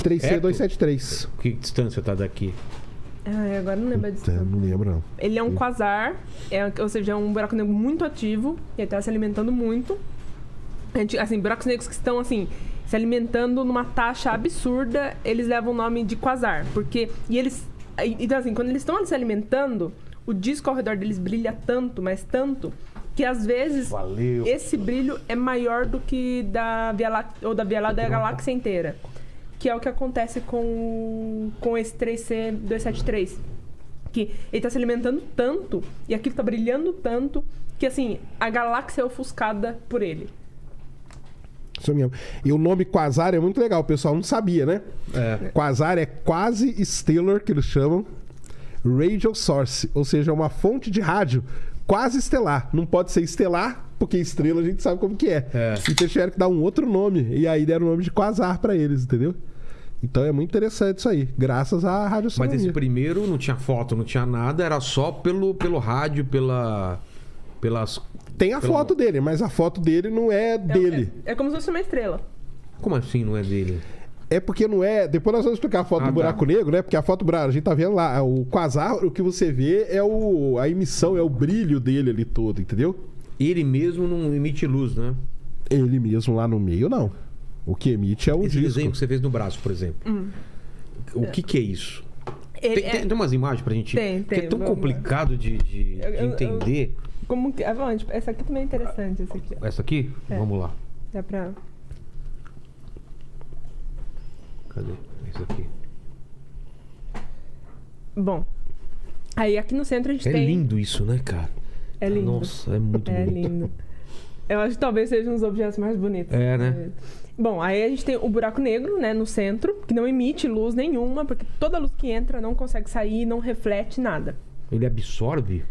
3C273. Que distância tá daqui? Agora não lembro a distância. Não lembro, não. Ele é um quasar, ou seja, é um buraco negro muito ativo, e ele está se alimentando muito. Assim, buracos negros que estão, assim, se alimentando numa taxa absurda, eles levam o nome de quasar. Então, assim, quando eles estão se alimentando, o disco ao redor deles brilha tanto, mas tanto, que às vezes esse brilho é maior do que da Via Láctea, ou da Via Láctea da galáxia inteira. Que é o que acontece com esse 3C273. Que ele está se alimentando tanto, e aquilo está brilhando tanto, que assim, a galáxia é ofuscada por ele. Isso mesmo. E o nome quasar é muito legal, o pessoal não sabia, né? Quasar é quase stellar, que eles chamam, radio source, ou seja, uma fonte de rádio quase estelar. Não pode ser estelar, porque estrela a gente sabe como que é. Então eles tiveram que dar um outro nome, e aí deram o nome de quasar para eles, entendeu? Então é muito interessante isso aí, graças à radioastronomia. Mas esse primeiro não tinha foto, não tinha nada, era só pelo rádio, pelas... Tem a foto dele, mas a foto dele não é dele. É como se fosse uma estrela. Como assim não é dele? É porque não é... Depois nós vamos explicar a foto do buraco negro, né? Porque a foto do buraco, a gente tá vendo lá, o quasar, o que você vê é a emissão, é o brilho dele ali todo, entendeu? Ele mesmo não emite luz, né? Ele mesmo lá no meio, não. O que emite é o Esse disco. desenho que você fez no braço, por exemplo. O que é isso? Tem umas imagens pra gente... Tem. Que é tão complicado de entender. Como que... essa aqui também é interessante. Essa aqui, ó. Essa aqui? Vamos lá. Dá pra... Cadê? Esse aqui. Bom. Aí aqui no centro a gente tem... É lindo isso, né, cara? É lindo. Nossa, é muito bonito. É lindo. Eu acho que talvez seja um dos objetos mais bonitos. Né? Bom, aí a gente tem o buraco negro, né, no centro, que não emite luz nenhuma, porque toda luz que entra não consegue sair, não reflete nada. Ele absorve?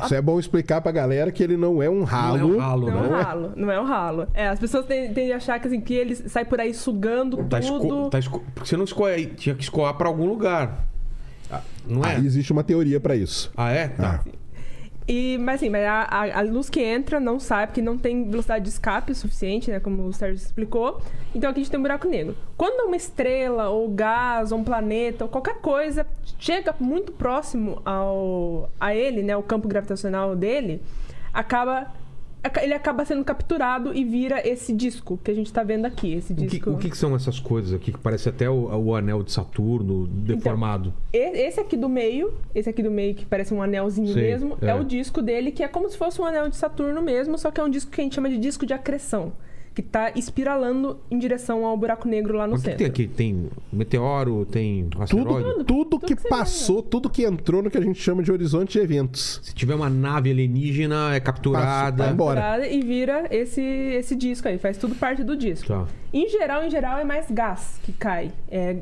Isso é bom explicar pra galera que ele não é um ralo. Não é um ralo, não é um ralo, não é um ralo. As pessoas tendem a achar que, assim, que ele sai por aí sugando tudo. Porque você não escoa, tinha que escoar pra algum lugar. Não é? Existe uma teoria pra isso. Tá. Mas a luz que entra não sai, porque não tem velocidade de escape suficiente, né? Como o Sérgio explicou. Então aqui a gente tem um buraco negro. Quando uma estrela, ou gás, ou um planeta, ou qualquer coisa chega muito próximo a ele, né? O campo gravitacional dele, ele acaba sendo capturado e vira esse disco que a gente está vendo aqui. Esse disco... O que são essas coisas aqui? Que parece até o anel de Saturno deformado. Então, esse aqui do meio, que parece um anelzinho mesmo, é o disco dele, que é como se fosse um anel de Saturno mesmo, só que é um disco que a gente chama de disco de acreção, que está espiralando em direção ao buraco negro lá no centro. O que tem aqui? Tem meteoro, tem asteroide? Tudo que passou, tudo que entrou no que a gente chama de horizonte de eventos. Se tiver uma nave alienígena, é capturada. Vai embora. E vira esse disco aí, faz tudo parte do disco. Tá. Em geral, é mais gás que cai.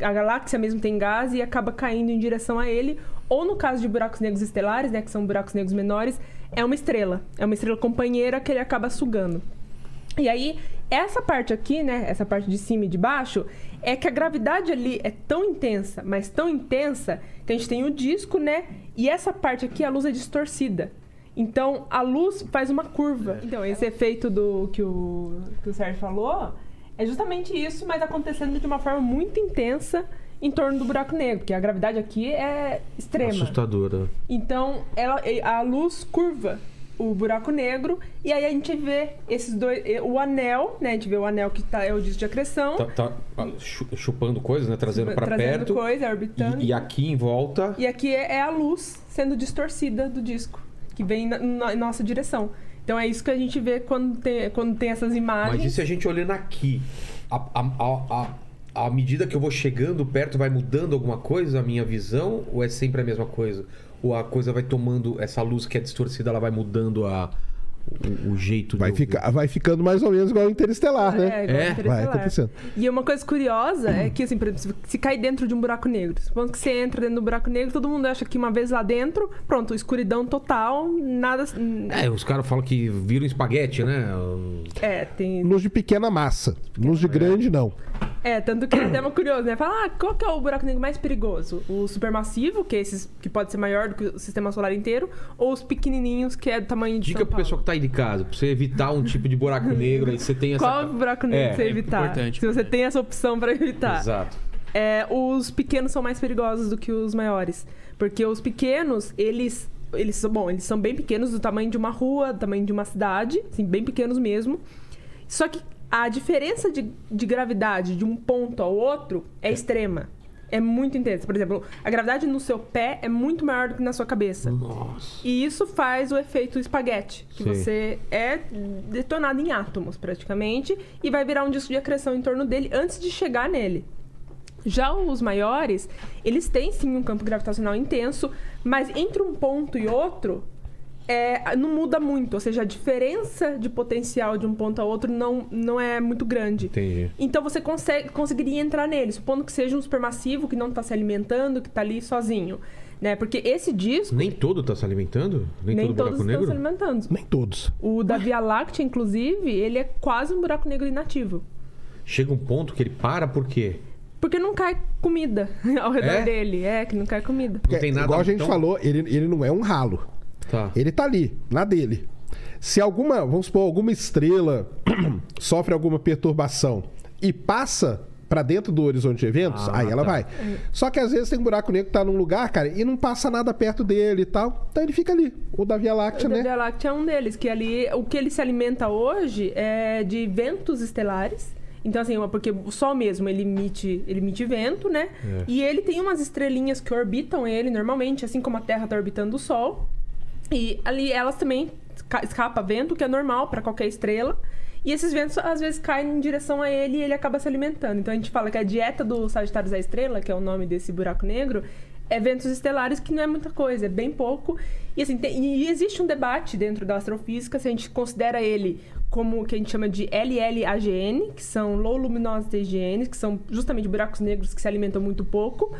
A galáxia mesmo tem gás e acaba caindo em direção a ele. Ou no caso de buracos negros estelares, né, que são buracos negros menores, é uma estrela. É uma estrela companheira que ele acaba sugando. E aí, essa parte aqui, né, essa parte de cima e de baixo, é que a gravidade ali é tão intensa, mas tão intensa, que a gente tem o disco, né, e essa parte aqui, a luz é distorcida. Então, a luz faz uma curva. Então, esse efeito que o Sérgio falou é justamente isso, mas acontecendo de uma forma muito intensa em torno do buraco negro, porque a gravidade aqui é extrema. Assustadora. Então, a luz curva o buraco negro, e aí a gente vê esses dois, o anel, né? A gente vê o anel que é o disco de acreção. Tá chupando coisas, né? Trazendo pra perto. Trazendo coisa, orbitando. E aqui em volta... E aqui é a luz sendo distorcida do disco, que vem na nossa direção. Então é isso que a gente vê quando tem essas imagens. Mas e se a gente olhando aqui, à medida que eu vou chegando perto, vai mudando alguma coisa a minha visão? Ou é sempre a mesma coisa? Ou a coisa vai tomando, essa luz que é distorcida, ela vai mudando o jeito vai ficando mais ou menos igual o Interestelar, né? Igual Interestelar. Vai acontecendo. E uma coisa curiosa é que, assim, por exemplo, se cai dentro de um buraco negro, supondo que você entra dentro do buraco negro, todo mundo acha que uma vez lá dentro, pronto, escuridão total, nada... os caras falam que viram espaguete, né? Tem... Luz de pequena massa. Luz de grande, não. Tanto que é até curioso, né? Fala, qual que é o buraco negro mais perigoso? O supermassivo, que é esses que pode ser maior do que o sistema solar inteiro, ou os pequenininhos, que é do tamanho de Dica São pro Paulo? pessoal que tá aí de casa, pra você evitar um tipo de buraco negro, aí você tem essa... Qual buraco negro pra você evitar? Importante, Se você tem essa opção pra evitar. Exato. Os pequenos são mais perigosos do que os maiores. Porque os pequenos, eles são bem pequenos, do tamanho de uma rua, do tamanho de uma cidade, assim, bem pequenos mesmo. Só que a diferença de gravidade de um ponto ao outro é extrema. É muito intensa. Por exemplo, a gravidade no seu pé é muito maior do que na sua cabeça. Nossa. E isso faz o efeito espaguete, que Sim. você é detonado em átomos, praticamente, e vai virar um disco de acreção em torno dele antes de chegar nele. Já os maiores, eles têm sim um campo gravitacional intenso, mas entre um ponto e outro, não muda muito. Ou seja, a diferença de potencial de um ponto a outro não é muito grande. Entendi. Então você conseguiria entrar nele, supondo que seja um supermassivo que não está se alimentando, que está ali sozinho. Né? Porque esse disco... Nem todo tá se alimentando? Nem todo todos buraco estão negro? se alimentando. Nem todos. O da Via Láctea, inclusive, ele é quase um buraco negro inativo. Chega um ponto que ele para, por quê? Porque não cai comida ao redor dele. Que não cai comida. Não tem nada... Igual a gente então- falou, ele não é um ralo. Tá. Ele tá ali, na dele. Se vamos supor, alguma estrela sofre alguma perturbação e passa pra dentro do horizonte de eventos, aí ela vai. Só que às vezes tem um buraco negro que tá num lugar, cara, e não passa nada perto dele e tal. Então ele fica ali. O da Via Láctea, O da né? Via Láctea é um deles, que ali, o que ele se alimenta hoje é de ventos estelares. Então, assim, porque o Sol mesmo, ele emite vento, né? E ele tem umas estrelinhas que orbitam ele normalmente, assim como a Terra tá orbitando o Sol. E ali elas também escapa vento, que é normal para qualquer estrela. E esses ventos, às vezes, caem em direção a ele e ele acaba se alimentando. Então, a gente fala que a dieta do Sagitários da Estrela, que é o nome desse buraco negro, é ventos estelares, que não é muita coisa, é bem pouco. E, assim, e existe um debate dentro da astrofísica se a gente considera ele como o que a gente chama de LLAGN, que são Low Luminosity GN, que são justamente buracos negros que se alimentam muito pouco,